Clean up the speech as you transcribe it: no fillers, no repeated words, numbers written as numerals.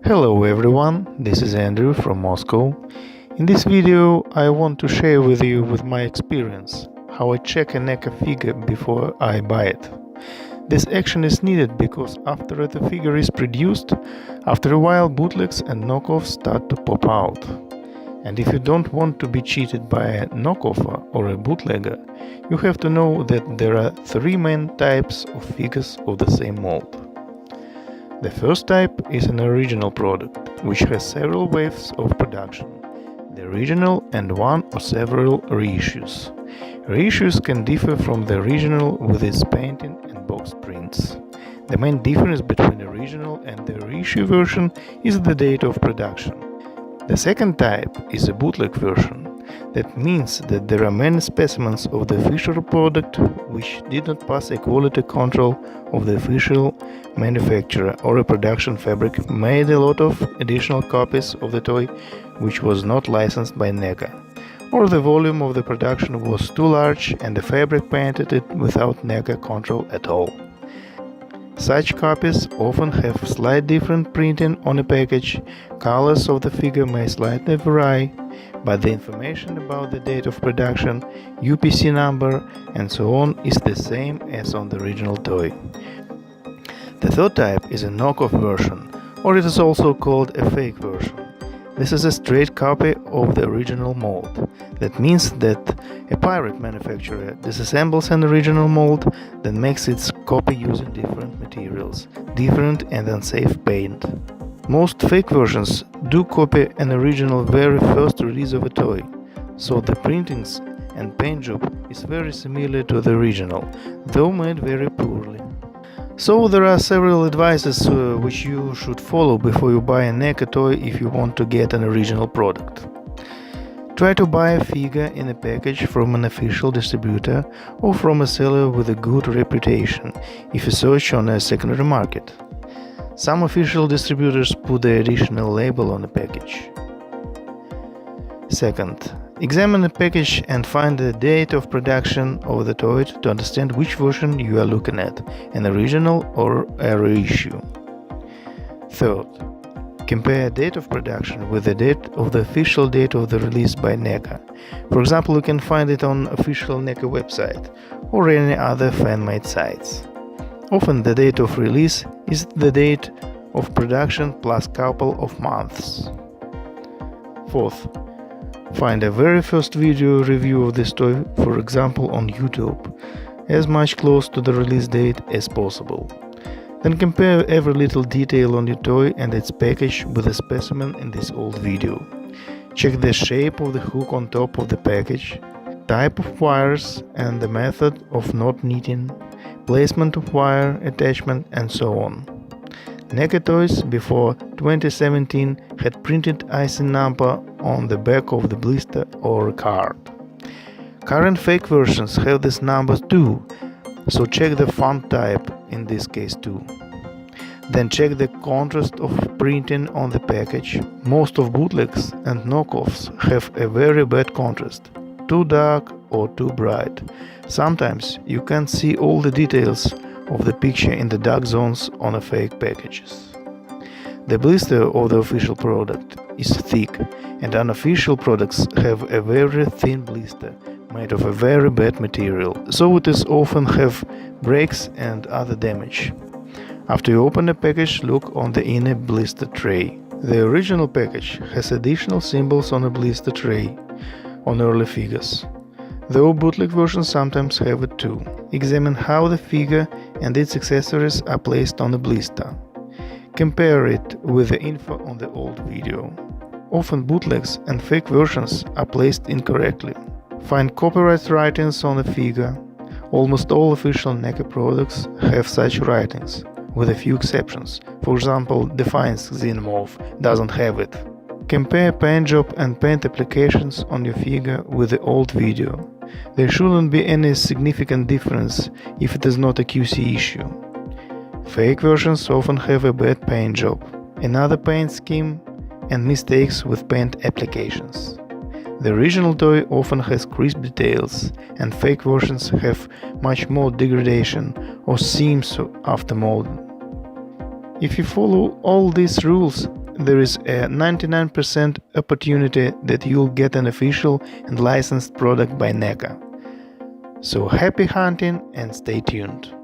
Hello everyone, this is Andrew from Moscow. In this video I want to share with you my experience, how I check a NECA figure before I buy it. This action is needed because after the figure is produced, after a while bootlegs and knockoffs start to pop out. And if you don't want to be cheated by a knockoffer or a bootlegger, you have to know that there are three main types of figures of the same mold. The first type is an original product, which has several waves of production, the original and one or several reissues. Reissues can differ from the original with its painting and box prints. The main difference between the original and the reissue version is the date of production. The second type is a bootleg version. That means that there are many specimens of the official product which did not pass a quality control of the official manufacturer, or a production fabric made a lot of additional copies of the toy which was not licensed by NECA, or the volume of the production was too large and the fabric painted it without NECA control at all. Such copies often have slight different printing on a package, colors of the figure may slightly vary, but the information about the date of production, UPC number, and so on is the same as on the original toy. The third type is a knockoff version, or it is also called a fake version. This is a straight copy of the original mold. That means that a pirate manufacturer disassembles an original mold, then makes its copy using different materials, different and unsafe paint. Most fake versions do copy an original very first release of a toy, so the printings and paint job is very similar to the original, though made very poorly. So there are several advices which you should follow before you buy a NECA toy if you want to get an original product. Try to buy a figure in a package from an official distributor or from a seller with a good reputation if you search on a secondary market. Some official distributors put the additional label on the package. Second, examine the package and find the date of production of the toy to understand which version you are looking at, an original or a reissue. Third, compare date of production with the date of the official date of the release by NECA. For example, you can find it on official NECA website or any other fan-made sites. Often the date of release is the date of production plus couple of months. Fourth, find a very first video review of this toy, for example on YouTube, as much close to the release date as possible. Then compare every little detail on your toy and its package with a specimen in this old video. Check the shape of the hook on top of the package, type of wires and the method of knot knitting, placement of wire attachment, and so on. NECA toys before 2017 had printed IC number on the back of the blister or card. Current fake versions have these numbers too, so check the font type in this case too. Then check the contrast of printing on the package. Most of bootlegs and knockoffs have a very bad contrast, too dark or too bright. Sometimes you can't see all the details of the picture in the dark zones on the fake packages. The blister of the official product is thick, and unofficial products have a very thin blister made of a very bad material, so it is often have breaks and other damage. After you open the package, look on the inner blister tray. The original package has additional symbols on the blister tray on early figures, though bootleg versions sometimes have it too. Examine how the figure and its accessories are placed on the blister. Compare it with the info on the old video. Often bootlegs and fake versions are placed incorrectly. Find copyright writings on the figure. Almost all official NECA products have such writings, with a few exceptions. For example, Defiance Xenomorph doesn't have it. Compare paint job and paint applications on your figure with the old video. There shouldn't be any significant difference if it is not a QC issue. Fake versions often have a bad paint job, another paint scheme, and mistakes with paint applications. The original toy often has crisp details, and fake versions have much more degradation or seams after molding. If you follow all these rules, there is a 99% opportunity that you'll get an official and licensed product by NECA. So happy hunting and stay tuned.